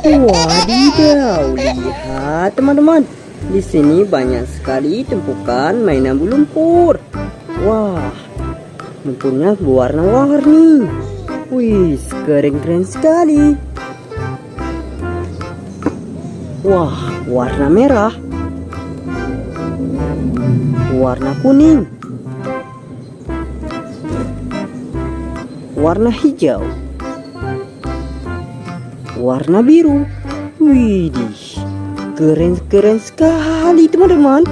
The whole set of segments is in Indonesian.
Wadidaw, lihat teman-teman. Di sini banyak sekali tumpukan mainan lumpur. Wah, lumpurnya berwarna-warni. Wih, keren-keren sekali. Wah, warna merah, warna kuning, warna hijau, warna biru. Widih, keren-keren sekali teman-teman.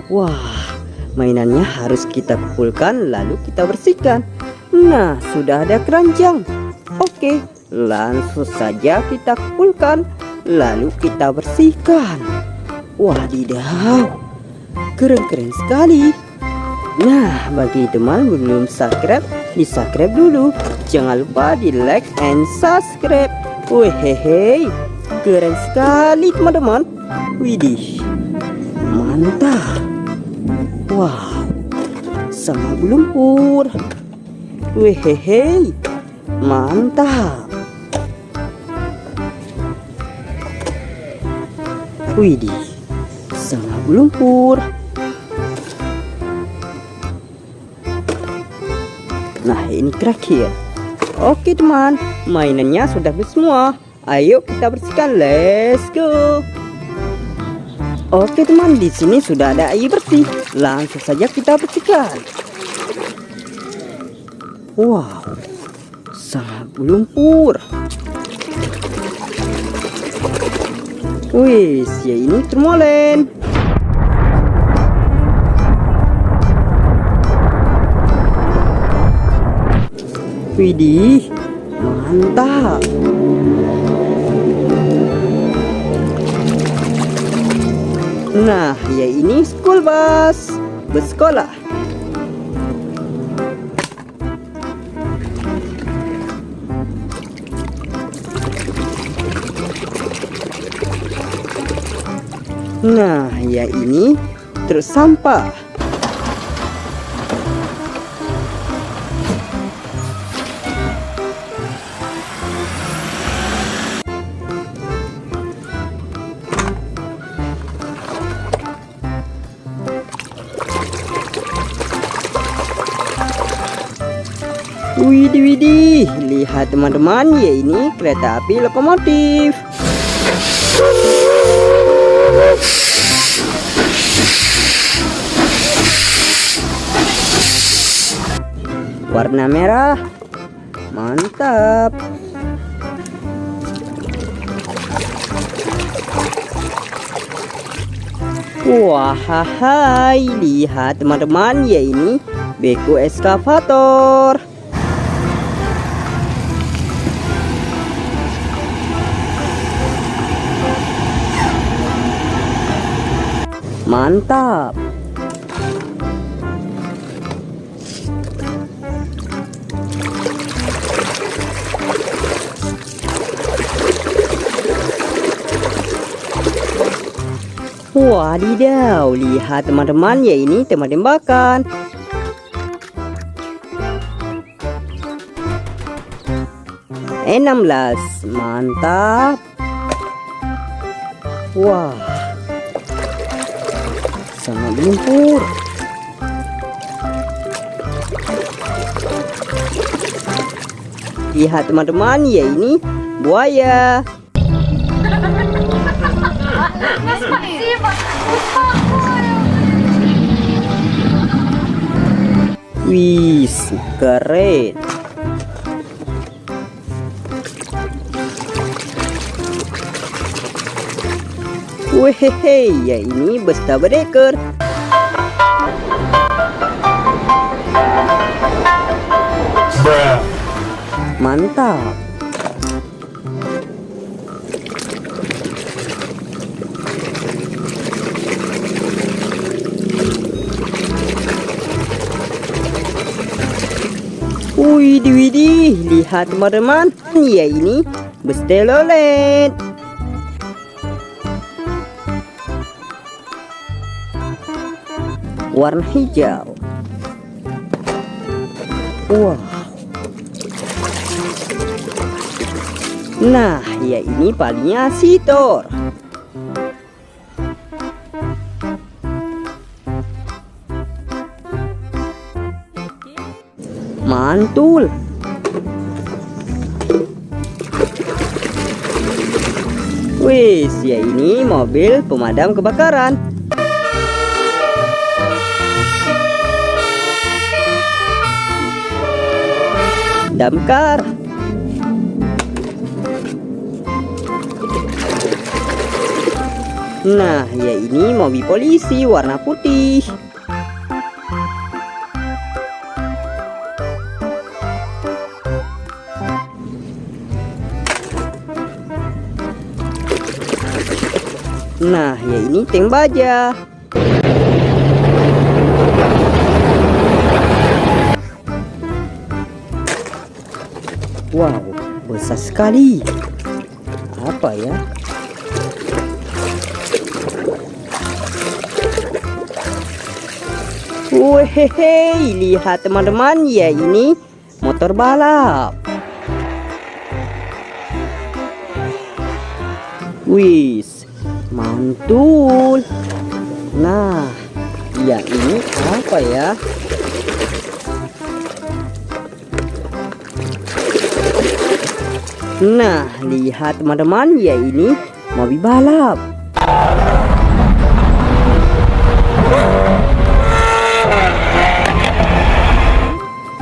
Wah, mainannya harus kita kumpulkan lalu kita bersihkan. Nah, sudah ada keranjang. Oke, langsung saja kita kumpulkan lalu kita bersihkan. Wadidaw, keren-keren sekali. Nah, bagi teman belum subscribe, di subscribe dulu. Jangan lupa di like and subscribe. Wehehe, keren sekali teman-teman. Widih, mantap. Wow, sama lumpur. Wehehe, mantap. Widih, sama lumpur. Nah, ini terakhir. Oke teman, mainannya sudah habis semua. Ayo kita bersihkan. Let's go. Oke teman, di sini sudah ada air bersih. Langsung saja kita bersihkan. Wow, sangat lumpur. Wih, ya ini termolen. Widih, mantap. Nah, ya ini school bus, bus sekolah. Nah, ya ini truk sampah. Widih, widih, lihat teman-teman, ya ini kereta api lokomotif. Warna merah, mantap. Wahai, lihat teman-teman, ya ini beko eskavator. Mantap. Wadidaw, lihat teman-teman, ya ini tempat tembakan. E16, mantap. Wah, sangat lumpur. Lihat teman-teman, ya ini buaya. Wih, keren. Wehehe, ya ini bus double decker. Mantap. Widih, widih, lihat teman-teman, ya ini bus telolet. Warna hijau. Wah, Nah, ya ini palingnya si Thor. Mantul. Wih, ya ini mobil pemadam kebakaran. Damkar. Nah, ya ini mobil polisi warna putih. Nah, ya ini tank baja. Wow, besar sekali. Apa ya? Wehehe, lihat teman-teman, ya ini motor balap. Wis, mantul. Nah, yang ini apa ya? Nah, lihat teman-teman, ya ini mobil balap.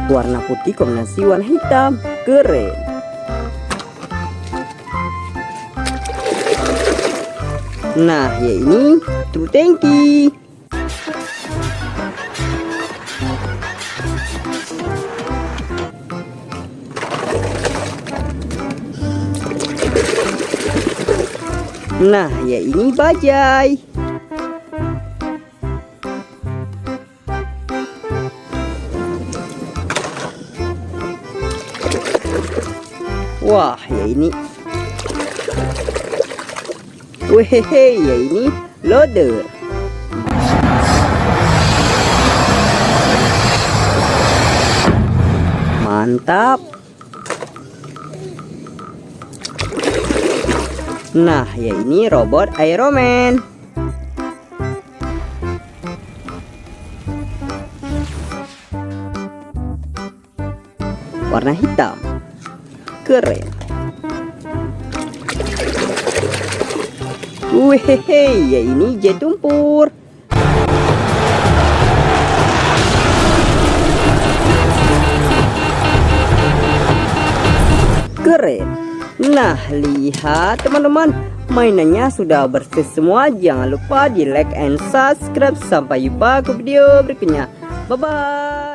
Warna putih kombinasi warna hitam, keren. Nah, ya ini truk tangki. Nah, ya ini bajai. Wah, ya ini. Wehehe, ya ini loader. Mantap. Nah, ya ini robot Iron Man. Warna hitam. Keren. Wehehe, ya ini jet tempur. Keren. Nah, lihat teman-teman, mainannya sudah bersih semua. Jangan lupa di like and subscribe. Sampai jumpa ke video berikutnya. Bye bye.